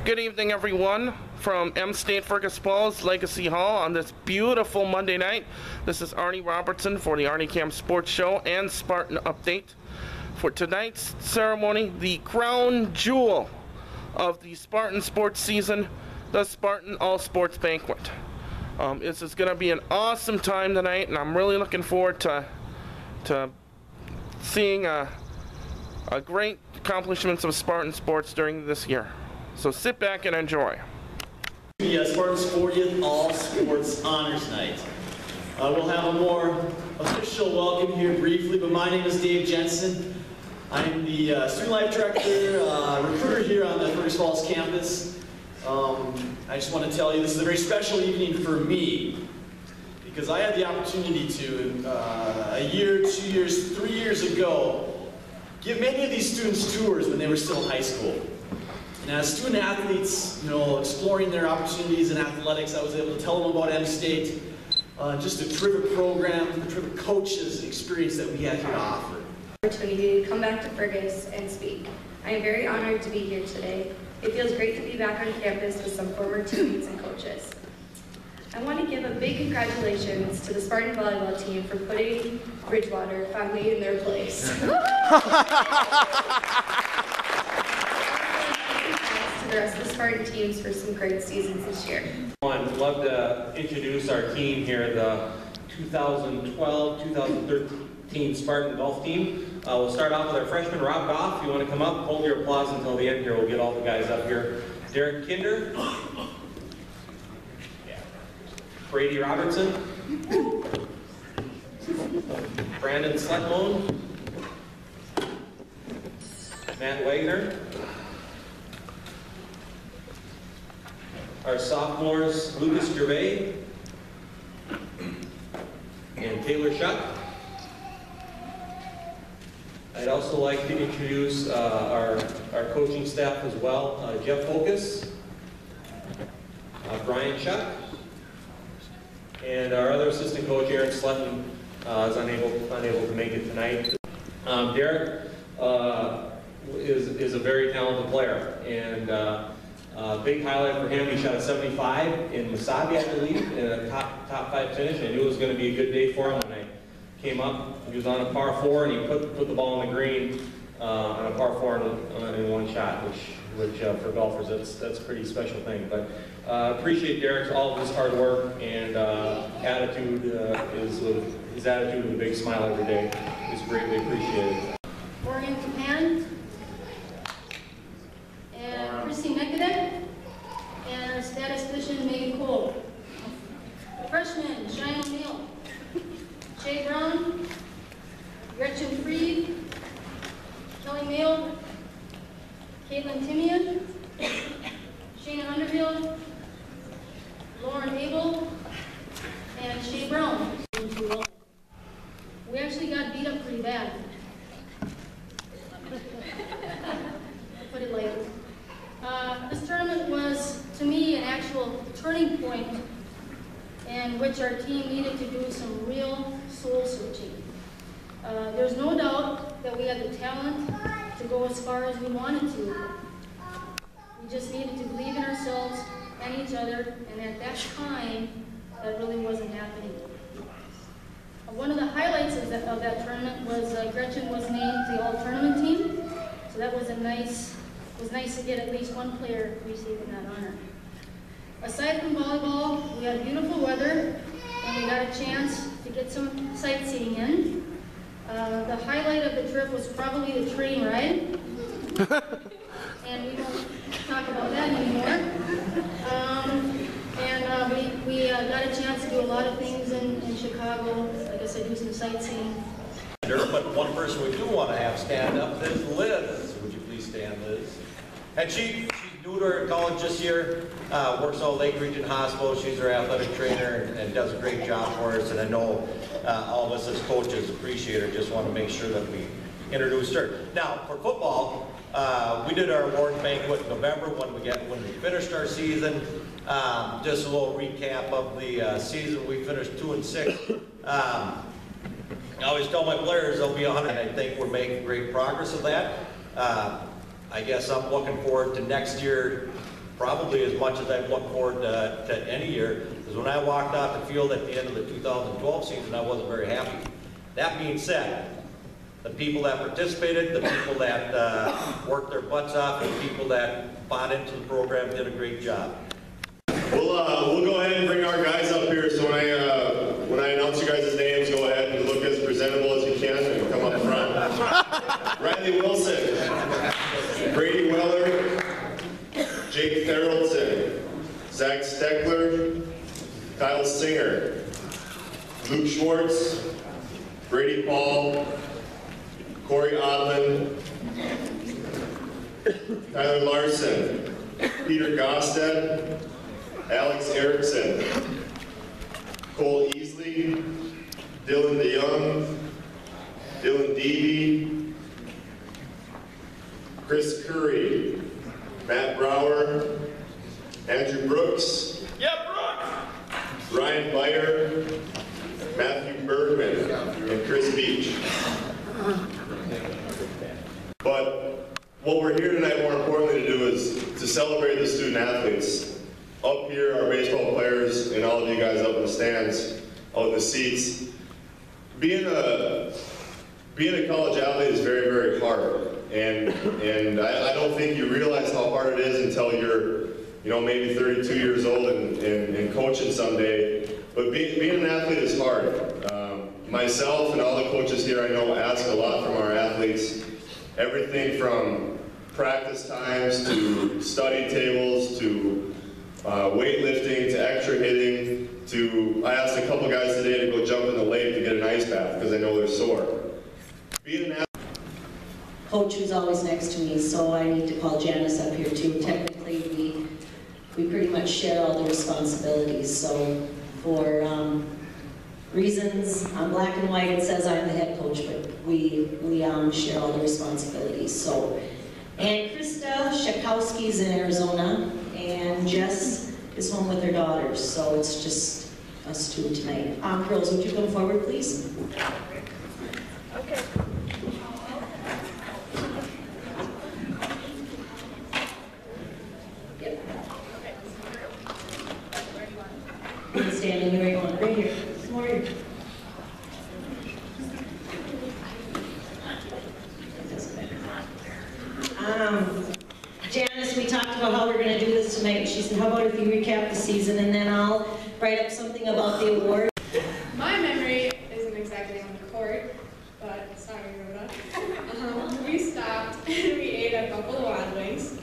Good evening, everyone, from M State Fergus Falls Legacy Hall on this beautiful Monday night. This is Arnie Robertson for the Arnie Camp Sports Show and Spartan Update. For tonight's ceremony, the crown jewel of the Spartan sports season, the Spartan AllSports Banquet. This is going to be an awesome time tonight, and I'm really looking forward to seeing a great accomplishments of Spartan sports during this year. So sit back and enjoy. The Spartan's 40th All-Sports Honors Night. We'll have a more official welcome here briefly, but my name is Dave Jensen. I'm the Student Life Director, recruiter here on the Fergus Falls campus. I just want to tell you this is a very special evening for me because I had the opportunity to, a year, 2 years, 3 years ago, give many of these students tours when they were still in high school. And as student athletes, exploring their opportunities in athletics, I was able to tell them about M State, just a terrific program, the terrific coaches and experience that we had here to offer. Opportunity to come back to Fergus and speak. I am very honored to be here today. It feels great to be back on campus with some former teammates and coaches. I want to give a big congratulations to the Spartan volleyball team for putting Bridgewater finally in their place. To the rest of the Spartan teams for some great seasons this year. I'd love to introduce our team here, the 2012-2013 Spartan golf team. We'll start off with our freshman, Rob Goff. If you want to come up, hold your applause until the end here. We'll get all the guys up here. Derek Kinder. Brady Robertson. Brandon Sletmone. Matt Wagner. Our sophomores, Lucas Gervais and Taylor Shuck. I'd also like to introduce our coaching staff as well. Jeff Focus, Brian Shuck, and our other assistant coach, Aaron Sletton, is unable to make it tonight. Derek is a very talented player, and big highlight for him, he shot a 75 in Wasabi, I believe, in a top 5 finish. I knew it was going to be a good day for him when I came up. He was on a par 4 and he put the ball on the green on a par 4 in one shot, which for golfers that's a pretty special thing. But appreciate Derek's all of his hard work and attitude. His attitude with a big smile every day is greatly appreciated. Morgan Japan. And Chrissy Nekadek, and our statistician, Megan Cole. Freshman, Cheyenne O'Neill, Jay Brown, Gretchen Freed, Kelly Mayo, Caitlin Timian, Shayna Underfield, Lauren Abel, and Shay Brown. We actually got beat up pretty bad. Put it lightly. This tournament was, to me, an actual turning point in which our team needed to do some real soul searching. There's no doubt that we had the talent to go as far as we wanted to. We just needed to believe in ourselves and each other, and at that time, that really wasn't happening. One of the highlights of that tournament was Gretchen was named the all-tournament team, so that was nice to get at least one player receiving that honor. Aside from volleyball, we had beautiful weather, and we got a chance to get some sightseeing in. The highlight of the trip was probably the train ride, and we won't talk about that anymore. We got a chance to do a lot of things in Chicago, like I said, do some sightseeing. But one person we do want to have stand up is Liz. Would you please stand, Liz? And she's new to her college this year, works at Lake Region Hospital. She's our athletic trainer and does a great job for us. And I know all of us as coaches appreciate her. Just want to make sure that we introduced her. Now, for football, we did our award banquet in November when we finished our season. Just a little recap of the season. We finished 2-6. I always tell my players they'll be 100, and I think we're making great progress of that. I guess I'm looking forward to next year probably as much as I've looked forward to any year, because when I walked off the field at the end of the 2012 season, I wasn't very happy. That being said, the people that participated, the people that worked their butts off, and the people that bought into the program did a great job. We'll go ahead and bring our guys up here. So when I announce you guys' names, go ahead and look as presentable as you can and come up front. Riley Wilson, Brady Weller, Jake Theraldson, Zach Steckler, Kyle Singer, Luke Schwartz, Brady Paul, Corey Odland, Tyler Larson, Peter Gosted, Alex Erickson, Cole Easley, Dylan DeYoung, Dylan Deavy, Chris Curry, Matt Brower, Andrew Brooks, Ryan Byer, Matthew Bergman, and Chris Beach. But what we're here tonight, more importantly, to do is to celebrate the student athletes. Up here, our baseball players, and all of you guys up in the stands, out in the seats. Being a college athlete is very, very hard, and I don't think you realize how hard it is until you're, maybe 32 years old and coaching someday. But being an athlete is hard. Myself and all the coaches here I know ask a lot from our athletes. Everything from practice times to study tables to weightlifting to extra hitting to, I asked a couple guys today to go jump in the lake to get an ice bath because I know they're sore. Being an athlete. Coach who's always next to me, so I need to call Janice up here too. Technically, we pretty much share all the responsibilities. So for reasons on black and white, it says I'm the head coach, but we share all the responsibilities. So, and Krista Shakowski's in Arizona, and Jess is home with her daughters. So it's just us two tonight. Girls, would you come forward, please? Okay. Stand anywhere you want. Right here. Come over here. Janice, we talked about how we're going to do this tonight. She said, how about if you recap the season and then I'll write up something about the award. My memory isn't exactly on the court, but sorry, Rhoda. We stopped and we ate at Buffalo Wild Wings.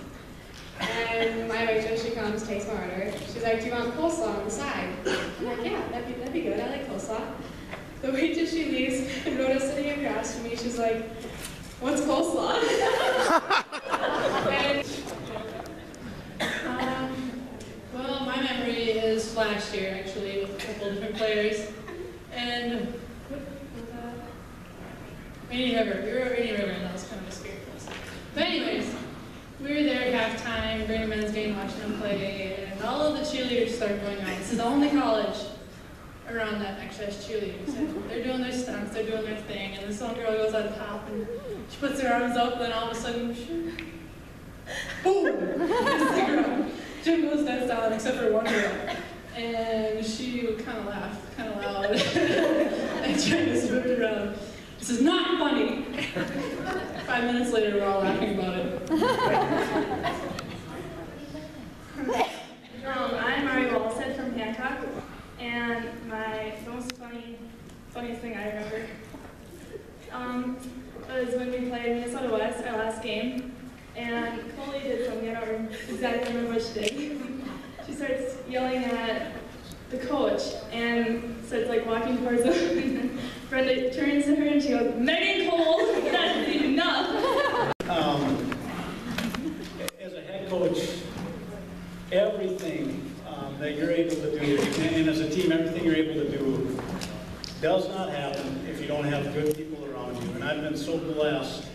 And my waitress, she comes, takes my order. She's like, do you want coleslaw on the side? I'm like, yeah, that'd be good. I like coleslaw. The waitress, she leaves, and Rhoda's sitting across from me. She's like, what's coleslaw? And, well, my memory is last year, actually, with a couple different players. And what was that? Rainy River. We were at Rainy River, and that was kind of a scary place. But anyways, we were there at halftime during a men's game watching them play, and all of the cheerleaders start going on. This is the only college around that actually has cheerleaders. And they're doing their stunts, they're doing their thing, and this one girl goes on top and she puts her arms up, and then all of a sudden, boom! It's the girl. Jim goes dead silent except for one girl. And she kind of laughed, kind of loud. And Jim moved around. This is not funny. 5 minutes later, we're all laughing about it. I'm Mari Walsed from Hancock, and my most funniest thing I remember was when we played Minnesota West, our last game, and Coley did something, I don't exactly remember what she did. She starts yelling at the coach, and so it's like walking towards him, and then Brenda turns to her and she goes, Megan Cole, that's enough. As a head coach, everything that you're able to do, and as a team, everything you're able to do does not happen if you don't have good people around you. And I've been so blessed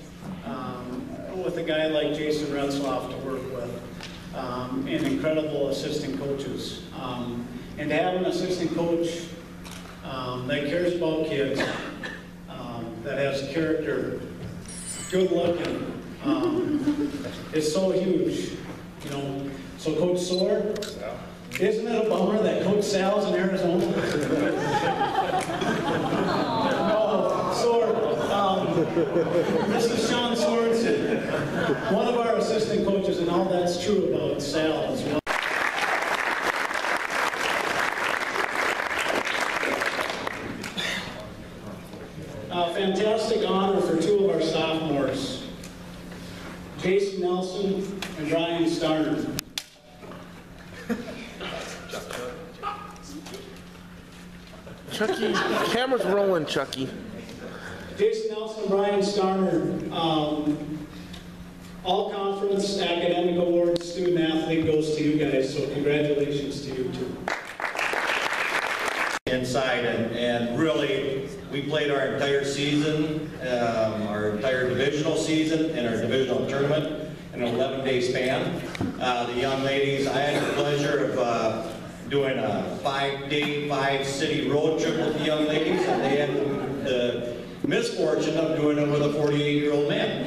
with a guy like Jason Retzloff to work with, and incredible assistant coaches. And to have an assistant coach that cares about kids, that has character, good looking, is so huge. You know, So Coach Soar, isn't it a bummer that Coach Sal's in Arizona? No, Soar, this is Sean Sorensen, one of our assistant coaches, and all that's true about Sal as well. Fantastic honor for two of our sophomores, Jason Nelson and Brian Starner. Chucky, camera's rolling, Chucky. Jason Nelson and Brian Starner, all conference academic award student athlete goes to you guys, so congratulations to you too. Inside, and really, we played our entire season, our entire divisional season and our divisional tournament in an 11-day span. The young ladies, I had the pleasure of doing a 5-day, 5-city road trip with the young ladies, and they had the misfortune of doing it with a 48-year-old man.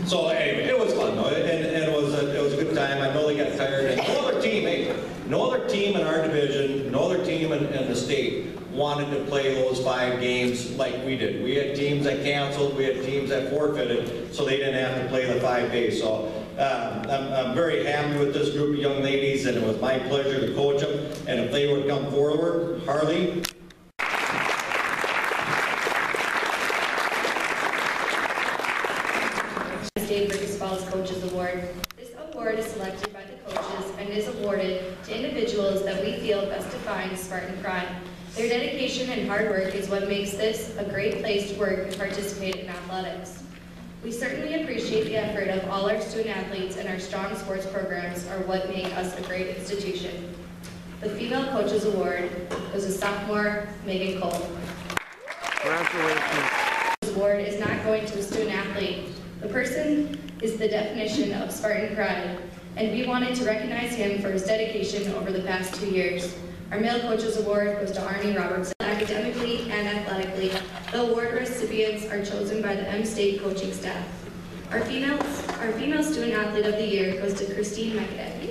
So anyway, it was fun though, and it was a good time. I know they got tired. And no other team in our division, no other team in the state wanted to play those 5 games like we did. We had teams that canceled, we had teams that forfeited, so they didn't have to play the 5 days. So I'm very happy with this group of young ladies, and it was my pleasure to coach them. And if they would come forward, Harley. Coaches Award. This award is selected by the coaches and is awarded to individuals that we feel best define Spartan pride. Their dedication and hard work is what makes this a great place to work and participate in athletics. We certainly appreciate the effort of all our student athletes, and our strong sports programs are what make us a great institution. The Female Coaches Award goes to sophomore Megan Cole. Congratulations. This award is not going to a student athlete. The person is the definition of Spartan pride, and we wanted to recognize him for his dedication over the past 2 years. Our Male Coaches Award goes to Arnie Robertson. Academically and athletically, the award recipients are chosen by the M-State coaching staff. Our female Student Athlete of the Year goes to Christine Banquet.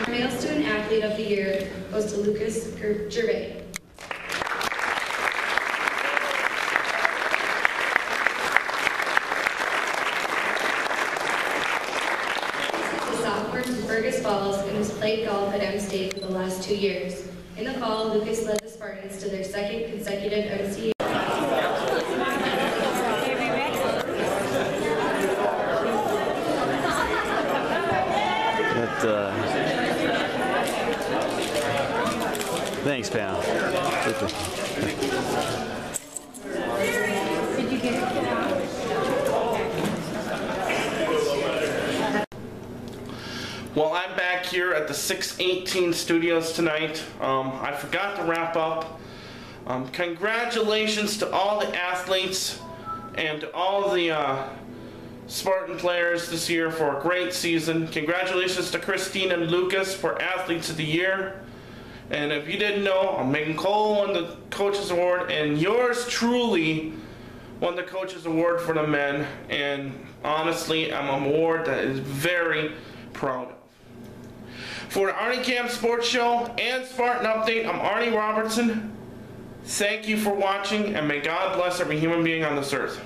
Male Student Athlete of the Year goes to Lucas Gervais. The sophomore from Fergus Falls and has played golf at M-State for the last 2 years. In the fall, Lucas led the Spartans to their 2nd consecutive MCA. Thanks, pal. Did you get it? Well, I'm back here at the 618 studios tonight. I forgot to wrap up. Congratulations to all the athletes and to all the Spartan players this year for a great season. Congratulations to Christine and Lucas for Athletes of the Year. And if you didn't know, Megan Cole won the Coaches Award, and yours truly won the Coaches Award for the men. And honestly, I'm an award that is very proud of. For the Arnie Camp Sports Show and Spartan Update, I'm Arnie Robertson. Thank you for watching, and may God bless every human being on this earth.